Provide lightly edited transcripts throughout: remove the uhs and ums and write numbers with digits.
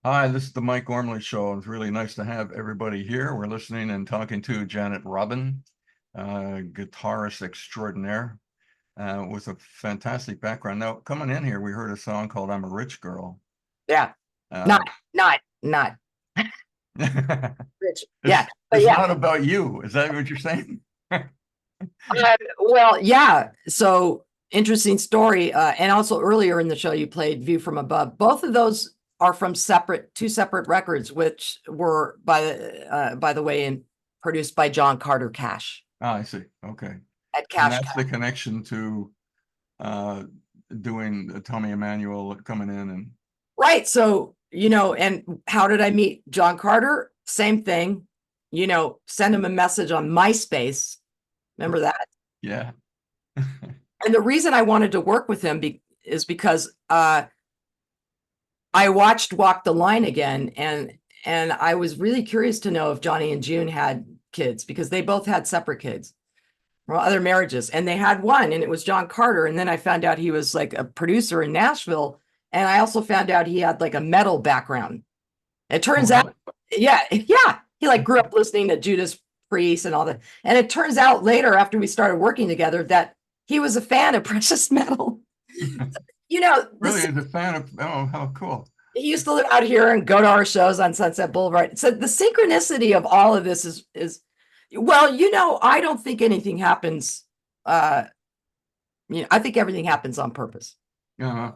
Hi, this is the Mike Gormley Show. It's really nice to have everybody here. We're listening and talking to Janet Robin, guitarist extraordinaire, with a fantastic background. Now, coming in here, we heard a song called "I'm a Rich Girl." Yeah. Uh, Not rich. Yeah. But it's yeah. not about you. Is that what you're saying? Well, yeah. So interesting story. And also earlier in the show, you played View from Above. Both of those are from two separate records, which were by the way, produced by John Carter Cash Ah, I see. Okay. at And Cash. that's the connection to uh, doing Tommy Emmanuel coming in and Right. So, and how did I meet John Carter? Same thing, send him a message on MySpace. Remember that? yeah. And the reason I wanted to work with him is because I watched Walk the Line again, and I was really curious to know if Johnny and June had kids because they both had separate kids or other marriages, and they had one, and it was John Carter. And then I found out he was like a producer in Nashville, and I also found out he had like a metal background. It Oh, turns out, really? yeah, yeah, he like grew up listening to Judas Priest and all that. And it turns out later, after we started working together, that he was a fan of precious metal. Really This is a fan of, oh, how cool. he used to live out here and go to our shows on Sunset Boulevard. So the synchronicity of all of this is well, I don't think anything happens. Uh, I think everything happens on purpose. Uh,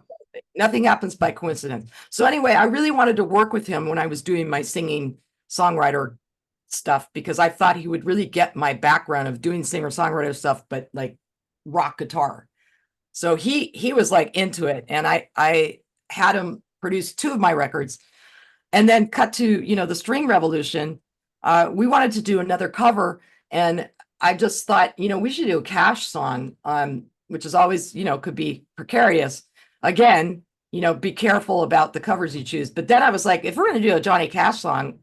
Nothing happens by coincidence. So anyway, I really wanted to work with him when I was doing my singing songwriter stuff because I thought he would really get my background of doing singer songwriter stuff, but like rock guitar. So he was like into it, and I had him produce two of my records, and then cut to the String Revolution. We wanted to do another cover, and I just thought we should do a Cash song, which is always could be precarious. Again, be careful about the covers you choose. But then I was like, if we're going to do a Johnny Cash song,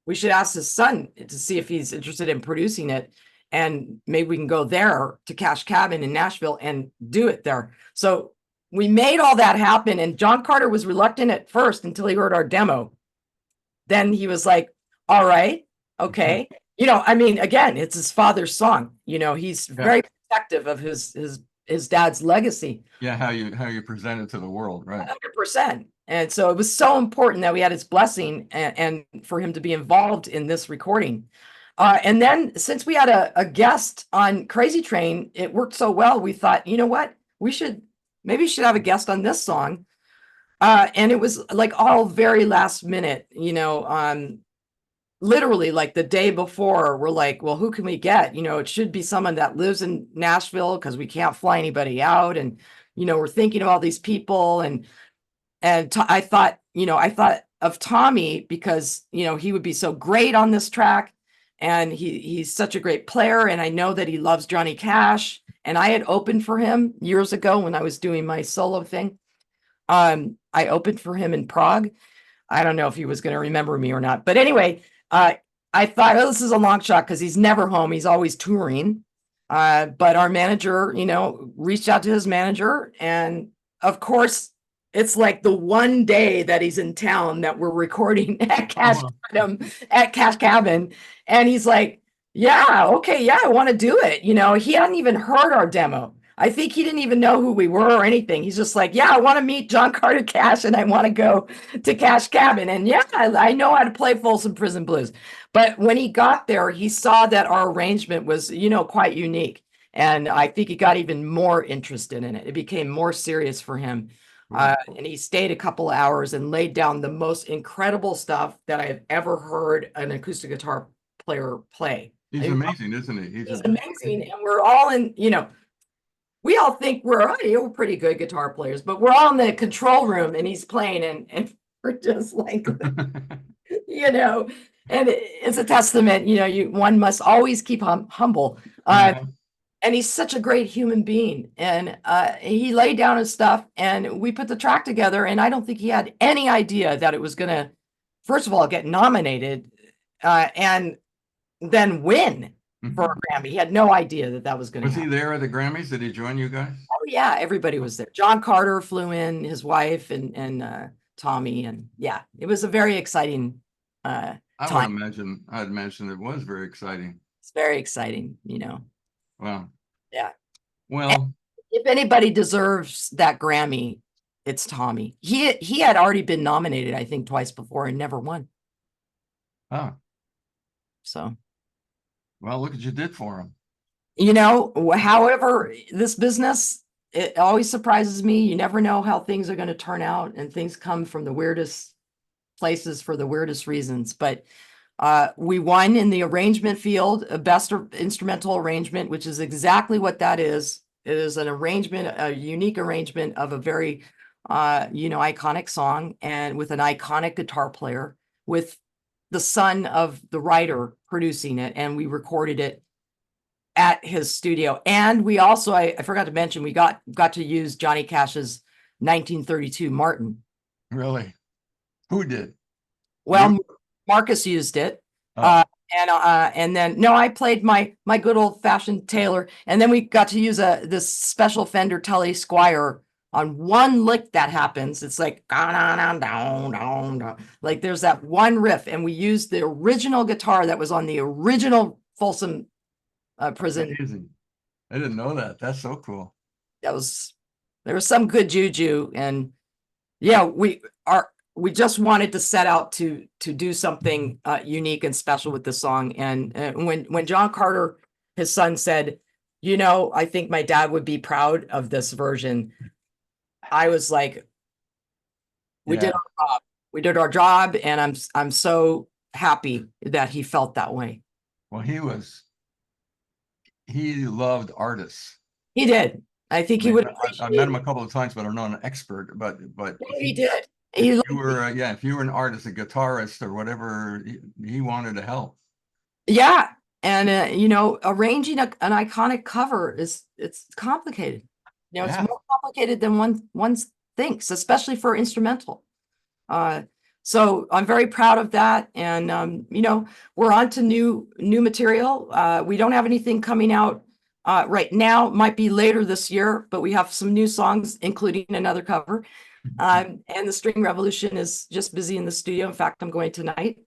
we should ask his son to see if he's interested in producing it. And maybe we can go there to Cash Cabin in Nashville and do it there. So we made all that happen. And John Carter was reluctant at first until he heard our demo. Then he was like, all right, okay. I mean, again, it's his father's song. He's yeah. very protective of his dad's legacy. Yeah, how you present it to the world, right? 100%. And so it was so important that we had his blessing and for him to be involved in this recording. And then since we had a guest on Crazy Train, it worked so well. We thought, you know what? Maybe we should have a guest on this song. And it was like all very last minute, literally like the day before, we're like, well, who can we get? It should be someone that lives in Nashville because we can't fly anybody out. And, we're thinking of all these people. And I thought of Tommy because, he would be so great on this track. And he's such a great player. And I know that he loves Johnny Cash. And I had opened for him years ago when I was doing my solo thing. I opened for him in Prague. I don't know if he was going to remember me or not. But anyway, I thought, oh, this is a long shot because he's never home. He's always touring. But our manager, reached out to his manager. And of course, it's like the one day that he's in town that we're recording at Cash Cabin. And he's like, yeah, okay, yeah, I want to do it. He hadn't even heard our demo. I think he didn't even know who we were or anything. He's just like, yeah, I want to meet John Carter Cash and I want to go to Cash Cabin. And yeah, I know how to play Folsom Prison Blues. But when he got there, he saw that our arrangement was, quite unique. And I think he got even more interested in it. It became more serious for him. And he stayed a couple of hours and laid down the most incredible stuff that I have ever heard an acoustic guitar player play. He's amazing, isn't he? He's amazing. And we're all we all think we're pretty good guitar players, but we're all in the control room and he's playing and we're just like, and it's a testament, one must always keep humble. Yeah. And he's such a great human being. And he laid down his stuff and we put the track together. And I don't think he had any idea that it was going to, first of all, get nominated and then win for a Grammy. He had no idea that was going to happen. Was he there at the Grammys? Did he join you guys? Oh yeah, everybody was there. John Carter flew in, his wife, and Tommy, and yeah, it was a very exciting I would time. imagine, I'd imagine it was very exciting. It's very exciting, you know. Wow. Yeah. And Well, if anybody deserves that Grammy, it's Tommy. He had already been nominated, I think, twice before and never won. ah, So, well, look what you did for him. you know, however, this business, it always surprises me. You never know how things are going to turn out, and things come from the weirdest places for the weirdest reasons. But we won in the arrangement field, a best instrumental arrangement, which is exactly what that is. It is an arrangement, a unique arrangement of a very, you know, iconic song, and with an iconic guitar player, with the son of the writer producing it, and we recorded it at his studio. And we also, I forgot to mention, we got to use Johnny Cash's 1932 Martin. Really? Who did? Well, You? Marcus used it. Oh, And then no, I played my good old fashioned Taylor, and then we got to use this special Fender Tele Squire on one lick that happens. It's like like there's that one riff, and we used the original guitar that was on the original Folsom Prison. amazing. I didn't know that. That's so cool. There was some good juju, and yeah, we just wanted to set out to do something unique and special with the song. And when John Carter, his son, said, you know, I think my dad would be proud of this version, I was like, we did our job. We did our job, and I'm so happy that he felt that way. Well, he loved artists. He did. I think I he mean, would I've met him a couple of times, but I'm not an expert. But he did. if you were, yeah, if you were an artist, a guitarist, or whatever, he wanted to help. Yeah. And, you know, arranging an iconic cover it's complicated. You know, Yeah. it's more complicated than one thinks, especially for instrumental. So I'm very proud of that. And, you know, we're on to new material. We don't have anything coming out right now. Might be later this year, but we have some new songs, including another cover. And the String Revolution is just busy in the studio. In fact, I'm going tonight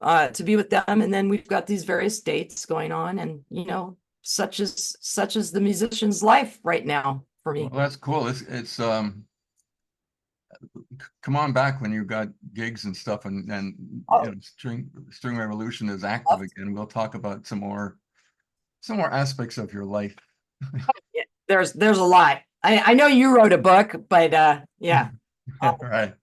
to be with them. And then we've got these various dates going on, and, you know, such as the musician's life right now for me. Well, that's cool. It's come on back when you've got gigs and stuff, and Oh. you know, String Revolution is active again. We'll talk about some more aspects of your life. There's a lot. I know you wrote a book, but yeah. Right.